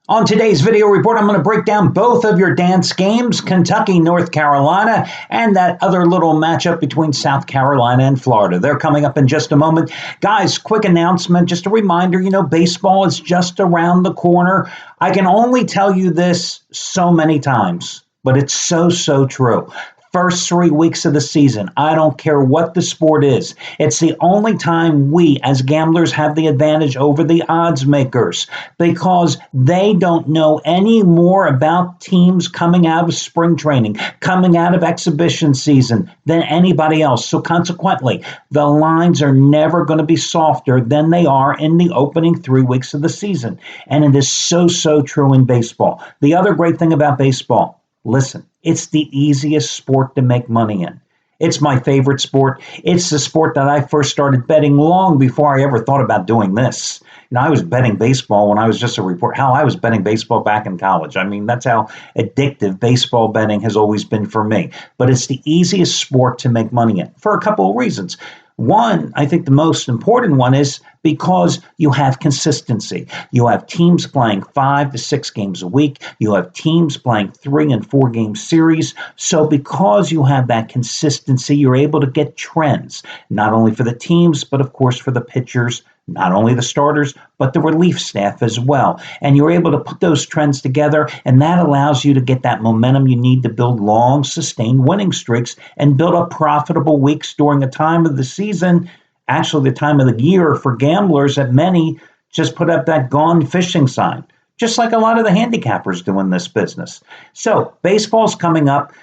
On today's video report, I'm going to break down both of your dance games, Kentucky, North Carolina, and that other little matchup between South Carolina and Florida. They're coming up in just a moment. Guys, quick announcement, just a reminder, baseball is just around the corner. I can only tell you this so many times, but it's so true. First 3 weeks of the season, I don't care what the sport is. It's the only time we as gamblers have the advantage over the odds makers because they don't know any more about teams coming out of spring training, coming out of exhibition season than anybody else. So consequently, the lines are never going to be softer than they are in the opening 3 weeks of the season. And it is so true in baseball. The other great thing about baseball, listen, it's the easiest sport to make money in. It's my favorite sport. It's the sport that I first started betting long before I ever thought about doing this. I was betting baseball when I was just a reporter. Hell, I was betting baseball back in college. I mean, that's how addictive baseball betting has always been for me. But it's the easiest sport to make money in for a couple of reasons. One, I think the most important one is because you have consistency. You have teams playing 5 to 6 games a week. You have teams playing 3 and 4 game series. So because you have that consistency, you're able to get trends, not only for the teams, but of course for the pitchers, not only the starters, but the relief staff as well. And you're able to put those trends together, and that allows you to get that momentum you need to build long, sustained winning streaks and build up profitable weeks during a time of the season, actually the time of the year for gamblers that many just put up that gone fishing sign, just like a lot of the handicappers do in this business. So baseball's coming up.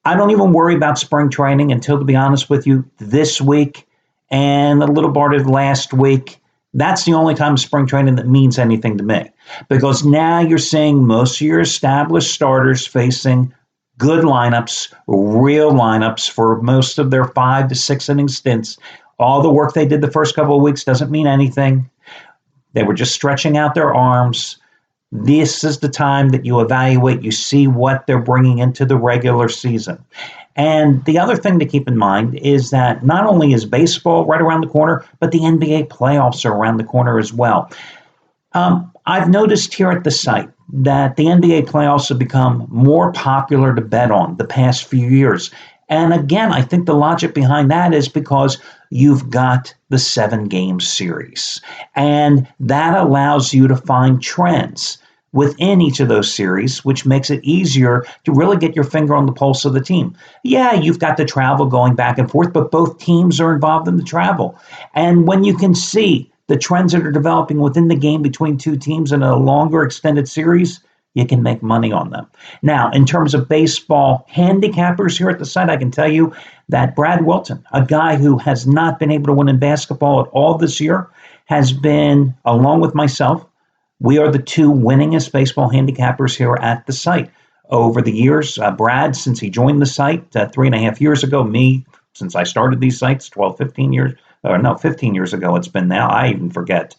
I don't even worry about spring training until, to be honest with you, this week and a little part of last week. That's the only time spring training that means anything to me, because now you're seeing most of your established starters facing good lineups, real lineups for most of their 5 to 6 inning stints. All the work they did the first couple of weeks doesn't mean anything. They were just stretching out their arms. This is the time that you evaluate, you see what they're bringing into the regular season. And the other thing to keep in mind is that not only is baseball right around the corner, but the NBA playoffs are around the corner as well. I've noticed here at the site that the NBA playoffs have become more popular to bet on the past few years. And again, I think the logic behind that is because you've got the 7-game series. And that allows you to find trends within each of those series, which makes it easier to really get your finger on the pulse of the team. Yeah, you've got the travel going back and forth, but both teams are involved in the travel. And when you can see the trends that are developing within the game between two teams in a longer extended series, you can make money on them. Now, in terms of baseball handicappers here at the site, I can tell you that Brad Wilton, a guy who has not been able to win in basketball at all this year, has been, along with myself, we are the 2 winningest baseball handicappers here at the site. Over the years, Brad, since he joined the site 3.5 years ago, me, since I started these sites 15 years ago it's been now, I even forget.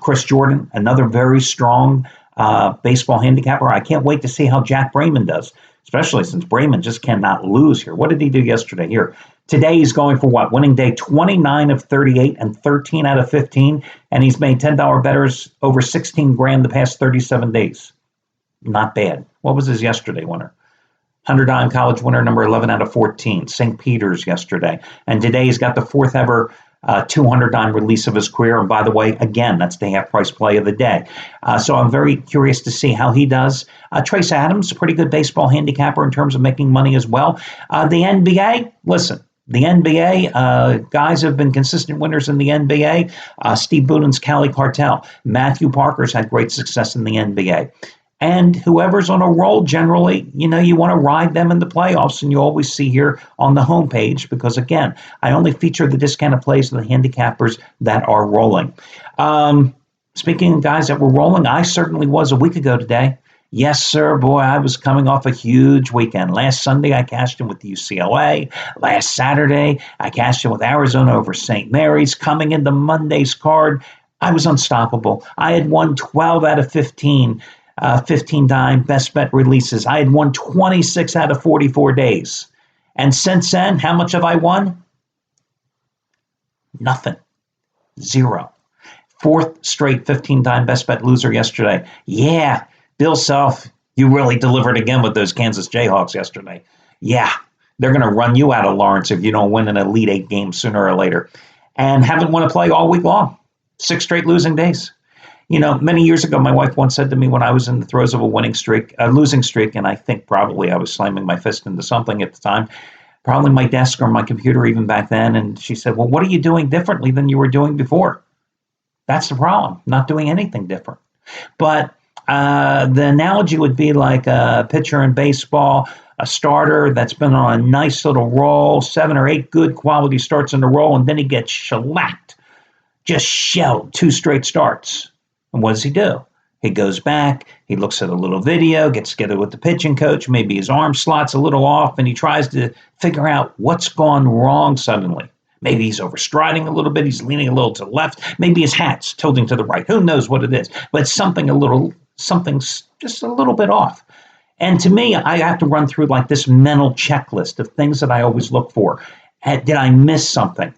Chris Jordan, another very strong baseball handicapper. I can't wait to see how Jack Brayman does, especially since Brayman just cannot lose here. What did he do yesterday here? Today he's going for what? Winning day 29 of 38 and 13 out of 15. And he's made $10 bettors over 16 grand the past 37 days. Not bad. What was his yesterday winner? $100 college winner, number 11 out of 14. St. Peter's yesterday. And today he's got the 4th ever $200 release of his career. And by the way, again, that's the half price play of the day. So I'm very curious to see how he does. Trace Adams, a pretty good baseball handicapper in terms of making money as well. The NBA, listen. The NBA, guys have been consistent winners in the NBA. Steve Buden's Cali Cartel. Matthew Parker's had great success in the NBA. And whoever's on a roll, generally, you want to ride them in the playoffs, and you always see here on the homepage, because again, I only feature the discounted plays of the handicappers that are rolling. Speaking of guys that were rolling, I certainly was a week ago today. Yes, sir. Boy, I was coming off a huge weekend. Last Sunday, I cashed in with UCLA. Last Saturday, I cashed in with Arizona over St. Mary's. Coming into Monday's card, I was unstoppable. I had won 12 out of 15 dime best bet releases. I had won 26 out of 44 days. And since then, how much have I won? Nothing. 0. 4th straight 15 dime best bet loser yesterday. Yeah, Bill Self, you really delivered again with those Kansas Jayhawks yesterday. Yeah, they're going to run you out of Lawrence if you don't win an Elite Eight game sooner or later. And haven't won a play all week long. 6 straight losing days. Many years ago, my wife once said to me when I was in the throes of a losing streak, and I think probably I was slamming my fist into something at the time, probably my desk or my computer even back then. And she said, well, what are you doing differently than you were doing before? That's the problem, not doing anything different. But the analogy would be like a pitcher in baseball, a starter that's been on a nice little roll, 7 or 8 good quality starts in a row, and then he gets shellacked, just shelled 2 straight starts. And what does he do? He goes back, he looks at a little video, gets together with the pitching coach, maybe his arm slot's a little off, and he tries to figure out what's gone wrong suddenly. Maybe he's overstriding a little bit, he's leaning a little to the left, maybe his hat's tilting to the right. Who knows what it is? But something's just a little bit off. And to me, I have to run through like this mental checklist of things that I always look for. Did I miss something?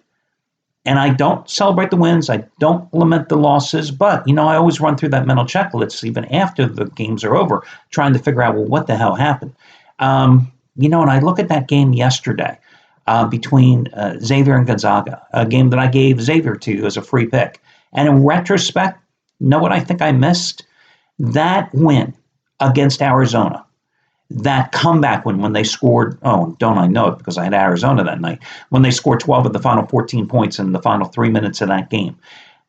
And I don't celebrate the wins. I don't lament the losses. But, I always run through that mental checklist even after the games are over, trying to figure out, well, what the hell happened? And I look at that game yesterday between Xavier and Gonzaga, a game that I gave Xavier to as a free pick. And in retrospect, what I think I missed? That win against Arizona. That comeback when they scored, don't I know it because I had Arizona that night, when they scored 12 of the final 14 points in the final 3 minutes of that game.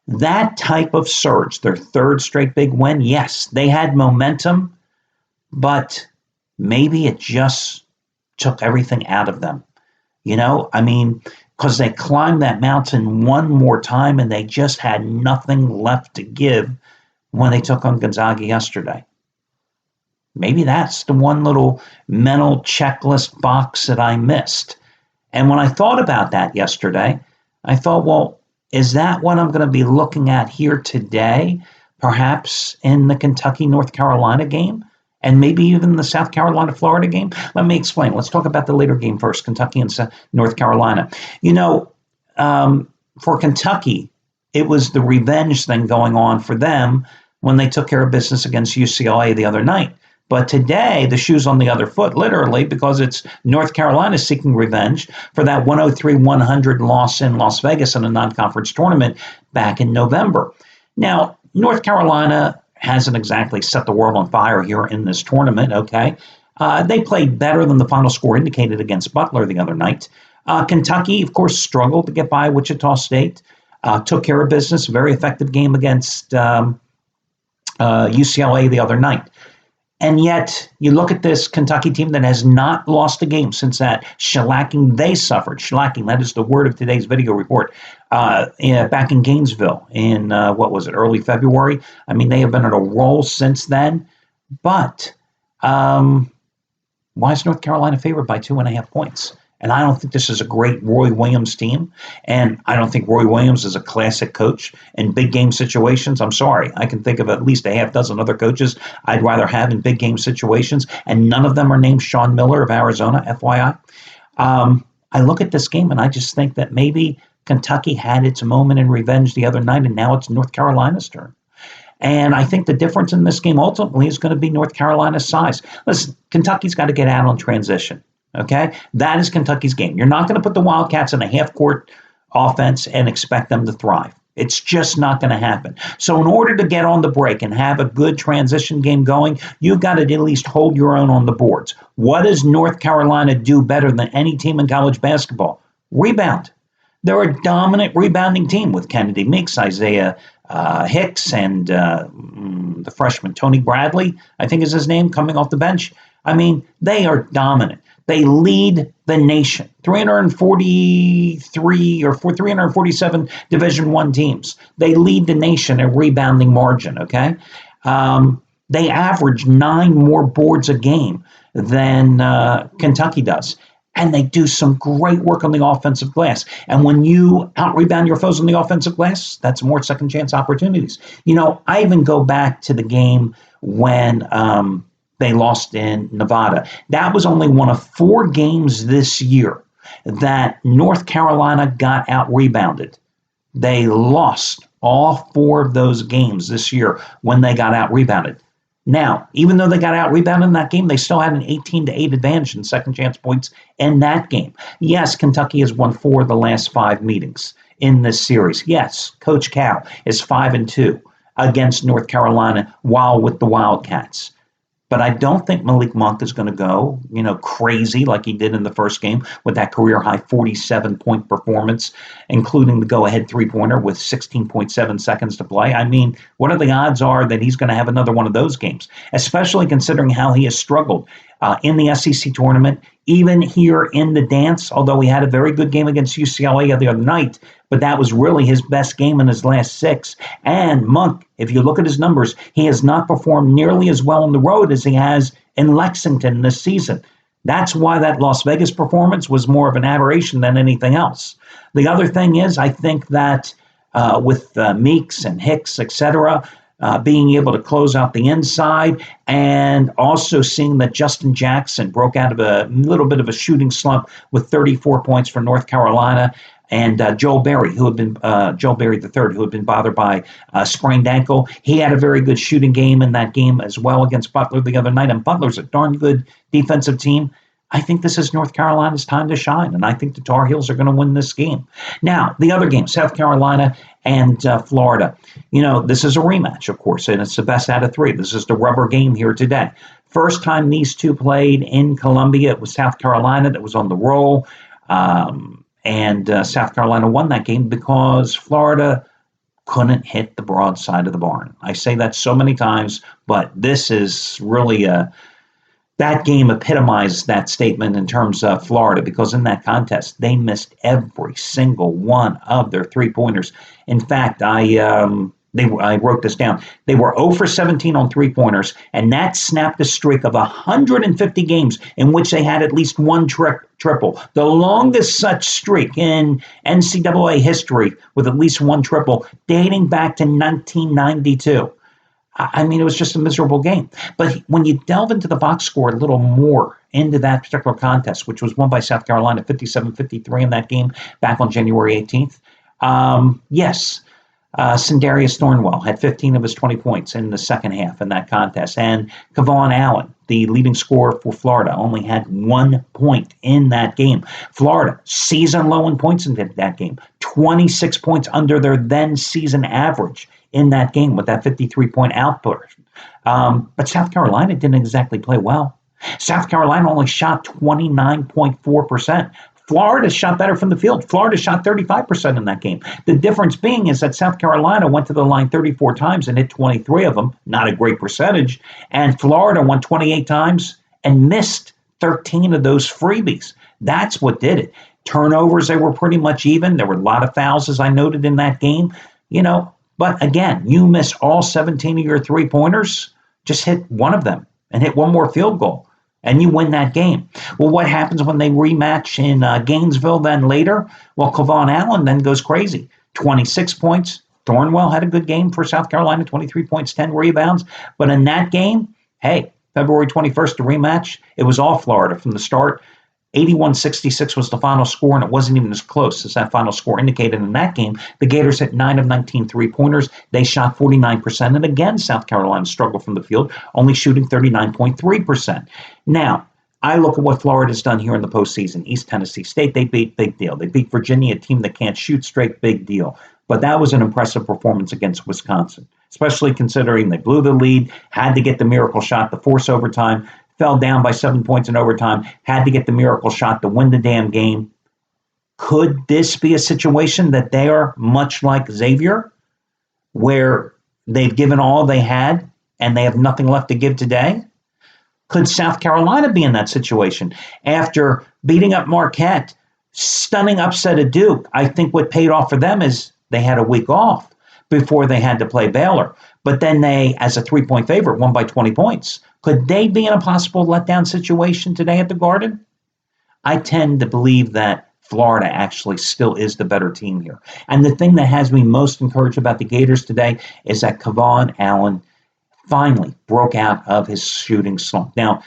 That type of surge, their 3rd straight big win, yes, they had momentum, but maybe it just took everything out of them. Because they climbed that mountain one more time and they just had nothing left to give when they took on Gonzaga yesterday. Maybe that's the one little mental checklist box that I missed. And when I thought about that yesterday, I thought, well, is that what I'm going to be looking at here today? Perhaps in the Kentucky-North Carolina game? And maybe even the South Carolina-Florida game? Let me explain. Let's talk about the later game first, Kentucky and North Carolina. For Kentucky, it was the revenge thing going on for them when they took care of business against UCLA the other night. But today, the shoe's on the other foot, literally, because it's North Carolina seeking revenge for that 103-100 loss in Las Vegas in a non-conference tournament back in November. Now, North Carolina hasn't exactly set the world on fire here in this tournament, okay? They played better than the final score indicated against Butler the other night. Kentucky, of course, struggled to get by Wichita State, took care of business, very effective game against UCLA the other night. And yet, you look at this Kentucky team that has not lost a game since that shellacking they suffered. Shellacking, that is the word of today's video report, back in Gainesville in, early February. They have been on a roll since then. But why is North Carolina favored by 2.5 points? And I don't think this is a great Roy Williams team. And I don't think Roy Williams is a classic coach in big game situations. I'm sorry. I can think of at least a half dozen other coaches I'd rather have in big game situations. And none of them are named Sean Miller of Arizona, FYI. I look at this game and I just think that maybe Kentucky had its moment in revenge the other night and now it's North Carolina's turn. And I think the difference in this game ultimately is going to be North Carolina's size. Listen, Kentucky's got to get out on transition. Okay, that is Kentucky's game. You're not going to put the Wildcats in a half-court offense and expect them to thrive. It's just not going to happen. So in order to get on the break and have a good transition game going, you've got to at least hold your own on the boards. What does North Carolina do better than any team in college basketball? Rebound. They're a dominant rebounding team with Kennedy Meeks, Isaiah Hicks, and the freshman Tony Bradley, I think is his name, coming off the bench. They are dominant. They lead the nation. 343 or 347 Division I teams. They lead the nation in rebounding margin, okay? They average 9 more boards a game than Kentucky does. And they do some great work on the offensive glass. And when you out-rebound your foes on the offensive glass, that's more second-chance opportunities. I even go back to the game when they lost in Nevada. That was only one of 4 games this year that North Carolina got out-rebounded. They lost all 4 of those games this year when they got out-rebounded. Now, even though they got out rebounded in that game, they still had an 18-8 advantage in second chance points in that game. Yes, Kentucky has won 4 of the last 5 meetings in this series. Yes, Coach Cal is 5-2 against North Carolina while with the Wildcats. But I don't think Malik Monk is going to go, crazy like he did in the first game with that career-high 47-point performance, including the go-ahead three-pointer with 16.7 seconds to play. I mean, what are the odds are that he's going to have another one of those games, especially considering how he has struggled in the SEC tournament, even here in the dance, although he had a very good game against UCLA the other night, but that was really his best game in his last 6. And Monk, if you look at his numbers, he has not performed nearly as well on the road as he has in Lexington this season. That's why that Las Vegas performance was more of an aberration than anything else. The other thing is, I think that with Meeks and Hicks, etc., being able to close out the inside, and also seeing that Justin Jackson broke out of a little bit of a shooting slump with 34 points for North Carolina, and Joel Berry, Joel Berry III, who had been bothered by a sprained ankle. He had a very good shooting game in that game as well against Butler the other night, and Butler's a darn good defensive team. I think this is North Carolina's time to shine, and I think the Tar Heels are going to win this game. Now, the other game, South Carolina and Florida. This is a rematch, of course, and it's the best out of 3. This is the rubber game here today. First time these two played in Columbia, it was South Carolina that was on the roll, and South Carolina won that game because Florida couldn't hit the broadside of the barn. I say that so many times, but this is really that game epitomized that statement in terms of Florida, because in that contest, they missed every single one of their three-pointers. In fact, I wrote this down. They were 0 for 17 on three-pointers, and that snapped a streak of 150 games in which they had at least one triple. The longest such streak in NCAA history with at least one triple, dating back to 1992. I mean, it was just a miserable game. But when you delve into the box score a little more into that particular contest, which was won by South Carolina 57-53 in that game back on January 18th, yes, Sindarius Thornwell had 15 of his 20 points in the second half in that contest. And Kevon Allen, the leading scorer for Florida, only had 1 point in that game. Florida, season low in points in that game, 26 points under their then season average in that game with that 53-point output. But South Carolina didn't exactly play well. South Carolina only shot 29.4%. Florida shot better from the field. Florida shot 35% in that game. The difference being is that South Carolina went to the line 34 times and hit 23 of them, not a great percentage, and Florida went 28 times and missed 13 of those freebies. That's what did it. Turnovers, they were pretty much even. There were a lot of fouls, as I noted in that game, But again, you miss all 17 of your three-pointers, just hit one of them and hit one more field goal, and you win that game. Well, what happens when they rematch in Gainesville then later? Well, Kevon Allen then goes crazy. 26 points. Thornwell had a good game for South Carolina, 23 points, 10 rebounds. But in that game, hey, February 21st, the rematch, it was all Florida from the start. 81-66 was the final score, and it wasn't even as close as that final score indicated in that game. The Gators hit 9 of 19 three-pointers. They shot 49%, and again, South Carolina struggled from the field, only shooting 39.3%. Now, I look at what Florida's done here in the postseason. East Tennessee State, they beat, big deal. They beat Virginia, a team that can't shoot straight, big deal. But that was an impressive performance against Wisconsin, especially considering they blew the lead, had to get the miracle shot to force overtime, fell down by 7 points in overtime, had to get the miracle shot to win the damn game. Could this be a situation that they are much like Xavier, where they've given all they had and they have nothing left to give today? Could South Carolina be in that situation after beating up Marquette, stunning upset at Duke? I think what paid off for them is they had a week off before they had to play Baylor. But then they, as a 3-point favorite, won by 20 points. Could they be in a possible letdown situation today at the Garden? I tend to believe that Florida actually still is the better team here. And the thing that has me most encouraged about the Gators today is that Kevon Allen finally broke out of his shooting slump. Now,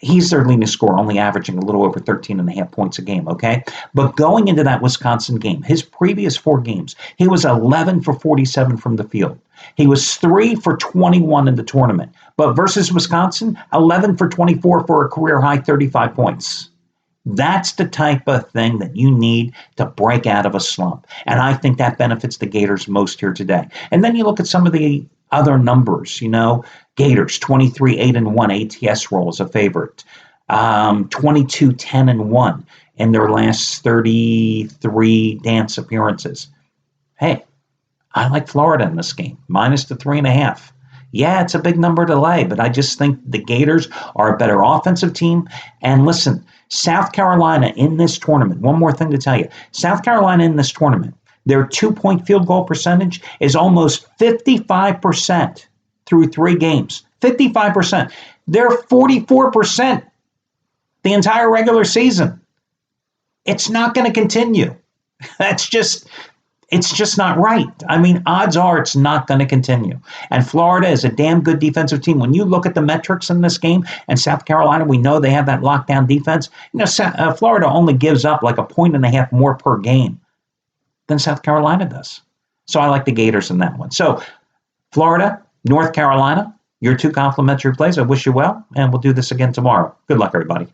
He's their leading scorer, only averaging a little over 13.5 points a game, okay? But going into that Wisconsin game, his previous 4 games, he was 11 for 47 from the field. He was 3 for 21 in the tournament. But versus Wisconsin, 11 for 24 for a career-high 35 points. That's the type of thing that you need to break out of a slump. And I think that benefits the Gators most here today. And then you look at some of the other numbers, Gators, 23-8-1 ATS roll as a favorite. 22-10-1 in their last 33 dance appearances. Hey, I like Florida in this game, minus the 3.5. Yeah, it's a big number to lay, but I just think the Gators are a better offensive team. And listen, South Carolina in this tournament, one more thing to tell you. South Carolina in this tournament, their 2-point field goal percentage is almost 55% through 3 games. 55%. They're 44% the entire regular season. It's not going to continue. It's just not right. I mean, odds are it's not going to continue. And Florida is a damn good defensive team. When you look at the metrics in this game, and South Carolina, we know they have that lockdown defense. Florida only gives up like 1.5 points more per game than South Carolina does. So I like the Gators in that one. So Florida, North Carolina, your 2 complimentary plays. I wish you well, and we'll do this again tomorrow. Good luck, everybody.